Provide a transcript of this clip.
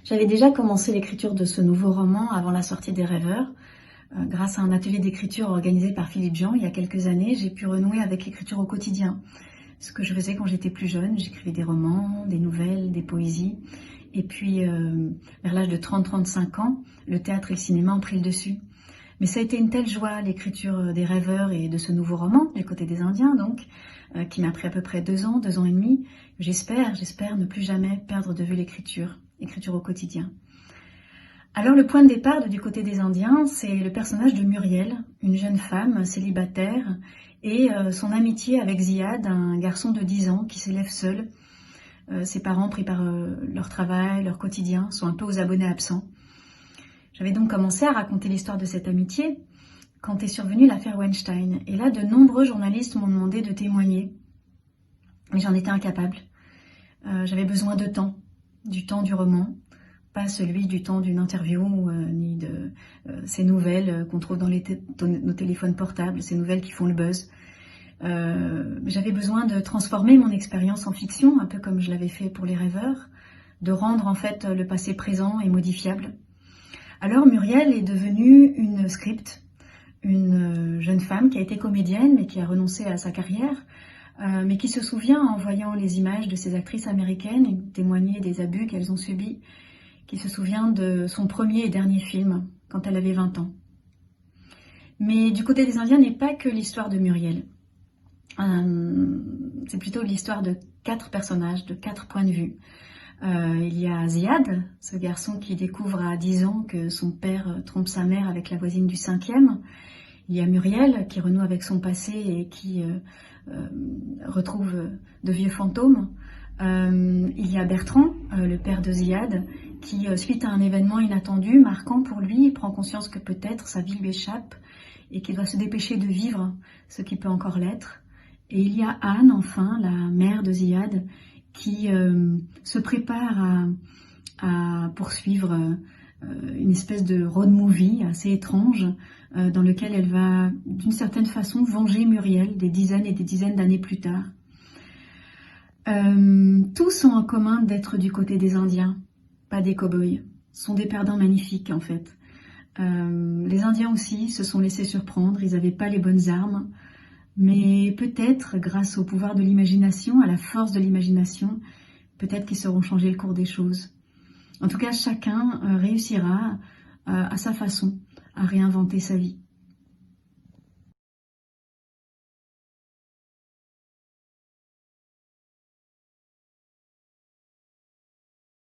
J'avais déjà commencé l'écriture de ce nouveau roman avant la sortie des Rêveurs. Grâce à un atelier d'écriture organisé par Philippe Jean il y a quelques années, j'ai pu renouer avec l'écriture au quotidien. Ce que je faisais quand j'étais plus jeune, j'écrivais des romans, des nouvelles, des poésies. Et puis, vers l'âge de 30-35 ans, le théâtre et le cinéma ont pris le dessus. Mais ça a été une telle joie, l'écriture des Rêveurs et de ce nouveau roman, du côté des Indiens donc, qui m'a pris à peu près 2 ans, 2 ans et demi. J'espère ne plus jamais perdre de vue l'écriture au quotidien. Alors le point de départ du côté des Indiens, c'est le personnage de Muriel, une jeune femme célibataire, et son amitié avec Ziad, un garçon de 10 ans qui s'élève seul. Ses parents, pris par leur travail, leur quotidien, sont un peu aux abonnés absents. J'avais donc commencé à raconter l'histoire de cette amitié quand est survenue l'affaire Weinstein. Et là, de nombreux journalistes m'ont demandé de témoigner. Mais j'en étais incapable. J'avais besoin de temps, du temps du roman, pas celui du temps d'une interview, ni de ces nouvelles qu'on trouve dans nos téléphones portables, ces nouvelles qui font le buzz. J'avais besoin de transformer mon expérience en fiction, un peu comme je l'avais fait pour les Rêveurs, de rendre en fait le passé présent et modifiable. Alors Muriel est devenue une script, une jeune femme qui a été comédienne mais qui a renoncé à sa carrière, mais qui se souvient en voyant les images de ces actrices américaines témoigner des abus qu'elles ont subis, qui se souvient de son premier et dernier film quand elle avait 20 ans. Mais du côté des Indiens n'est pas que l'histoire de Muriel. C'est plutôt l'histoire de 4 personnages, de 4 points de vue. Il y a Ziad, ce garçon qui découvre à 10 ans que son père trompe sa mère avec la voisine du 5e. Il y a Muriel qui renoue avec son passé et qui retrouve de vieux fantômes. Il y a Bertrand, le père de Ziad, qui, suite à un événement inattendu, marquant pour lui, prend conscience que peut-être sa vie lui échappe et qu'il doit se dépêcher de vivre ce qui peut encore l'être. Et il y a Anne, enfin, la mère de Ziad, qui se prépare à poursuivre une espèce de road movie assez étrange dans lequel elle va, d'une certaine façon, venger Muriel des dizaines et des dizaines d'années plus tard. Tous ont en commun d'être du côté des Indiens, pas des cow-boys. Ce sont des perdants magnifiques, en fait. Les Indiens aussi se sont laissés surprendre, ils n'avaient pas les bonnes armes, mais peut-être, grâce au pouvoir de l'imagination, à la force de l'imagination, peut-être qu'ils sauront changer le cours des choses. En tout cas, chacun réussira à sa façon à réinventer sa vie.